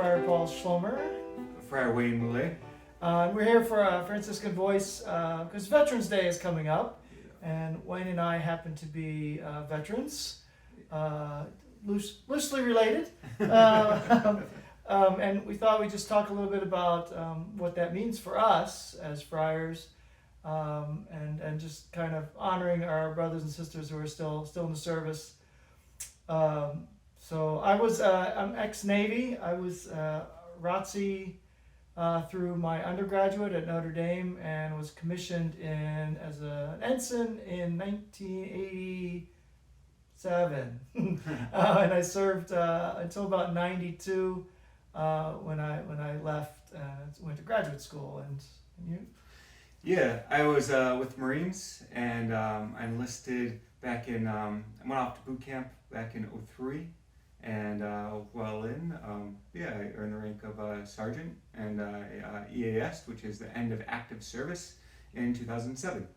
Friar Paul Schloemer. Friar Wayne Mulei. We're here for Franciscan Voice because Veterans Day is coming up, and Wayne and I happen to be veterans, loosely related, and we thought we'd just talk a little bit about what that means for us as friars, and just kind of honoring our brothers and sisters who are still in the service. So I'm ex-Navy. I was ROTC through my undergraduate at Notre Dame and was commissioned as an ensign in 1987. And I served until about 92 when I left and went to graduate school. And you? Yeah, I was with Marines, and I enlisted back in, I went off to boot camp back in 03. And while in, I earned the rank of sergeant and EAS, which is the end of active service, in 2007.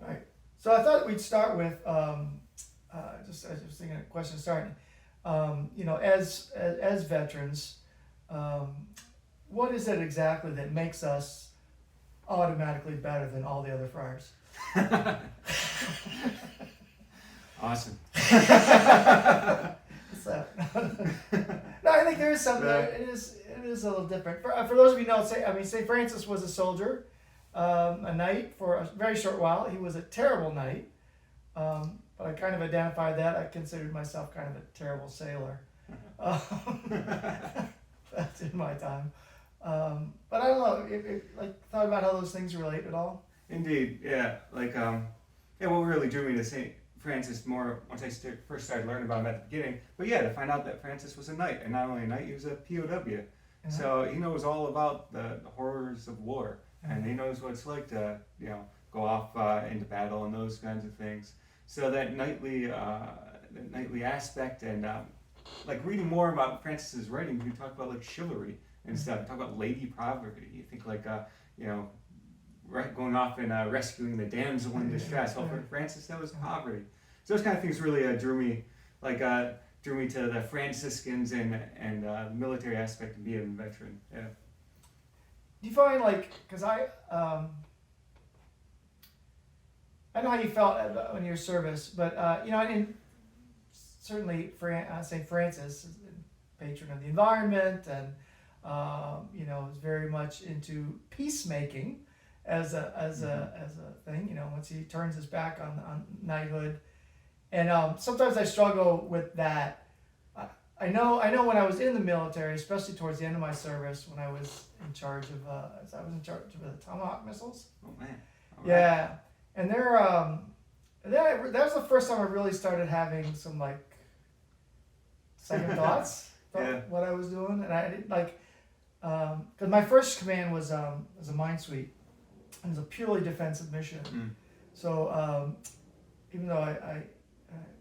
All right. So I thought we'd start with I was thinking a question starting. As veterans, what is it exactly that makes us automatically better than all the other friars? Awesome. No, I think there is something. It is a little different. For those of you who know, St. Francis was a soldier, a knight for a very short while. He was a terrible knight, but I kind of identified that. I considered myself kind of a terrible sailor. That's in my time. But I don't know. Thought about how those things relate at all. Indeed, yeah. What really drew me to St. Francis more once I first started learning about him at the beginning. But yeah, to find out that Francis was a knight, and not only a knight, he was a POW. Uh-huh. So he knows all about the horrors of war, uh-huh. And he knows what it's like to go off into battle and those kinds of things. So that knightly aspect, and reading more about Francis's writings, you talk about chivalry and stuff. You talk about lady poverty. You think going off and rescuing the damsel in distress. Well, for Francis, that was poverty. So those kind of things really drew me to the Franciscans and the military aspect of being a veteran. Yeah. Do you find because I know how you felt in your service, but and certainly St. Francis, patron of the environment, and was very much into peacemaking. As a thing, once he turns his back on knighthood, and sometimes I struggle with that. I know when I was in the military, especially towards the end of my service, when I was in charge of the Tomahawk missiles. Oh man! All yeah, right. And that was the first time I really started having some second thoughts about what I was doing, and I didn't because my first command was a mine sweep. It was a purely defensive mission. So even though I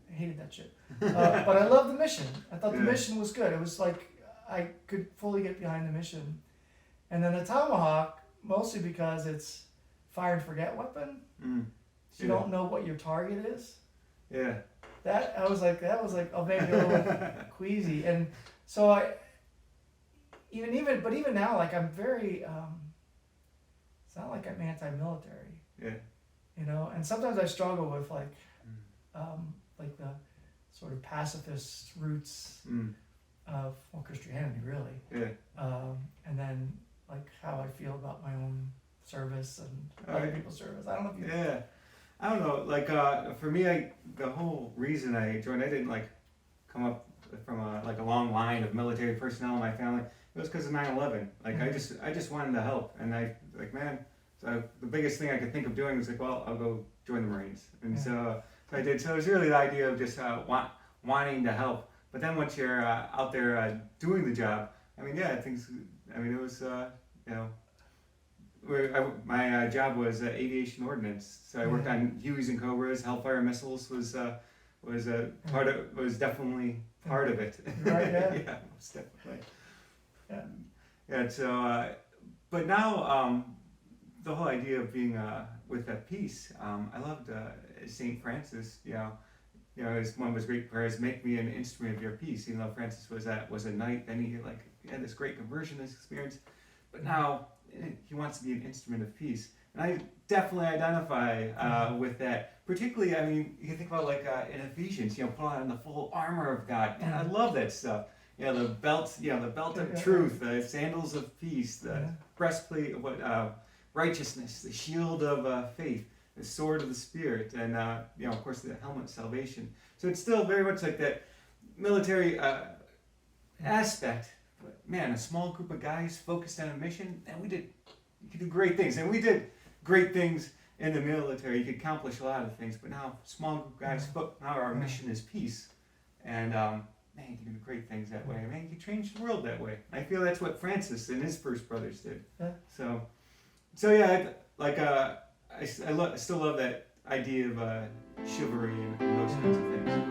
hated that shit, but I loved the mission. I thought the mission was good. It was I could fully get behind the mission. And then the Tomahawk, mostly because it's fire and forget weapon. So you don't know what your target is. Yeah. That was maybe a little queasy. And so even now, I'm very it's not like I'm anti-military. Yeah. And sometimes I struggle with the sort of pacifist roots of Christianity, really. Yeah. And then how I feel about my own service and other people's service. I don't know if you. Yeah. I don't know. For me, the whole reason I joined, I didn't come up from a long line of military personnel in my family. It was because of 9/11. I just wanted to help, and so the biggest thing I could think of doing was I'll go join the Marines, and so I did. So it was really the idea of just wanting to help. But then once you're out there doing the job, it was my job was aviation ordnance. So I worked on Hueys and Cobras. Hellfire missiles was definitely part of it. Right. Yeah. Yeah, most definitely. Yeah. So, but now the whole idea of being with that peace, I loved St. Francis. you know, one of his great prayers, "Make me an instrument of your peace." Even though Francis was a knight, then he had this great conversion experience, but now he wants to be an instrument of peace. And I definitely identify with that. Particularly, I mean, you can think about in Ephesians, you know, put on the full armor of God. Man, I love that stuff. You know, the belt, the belt of truth, the sandals of peace, the breastplate of righteousness, the shield of faith, the sword of the Spirit, and of course, the helmet of salvation. So it's still very much like that military aspect. But man, a small group of guys focused on a mission, and you could do great things. And we did great things in the military. You could accomplish a lot of things. But now, small group of guys, now our mission is peace. And man, you can do great things that way. Man, you can change the world that way. I feel that's what Francis and his first brothers did. Yeah. So yeah, I still love that idea of chivalry and those kinds of things.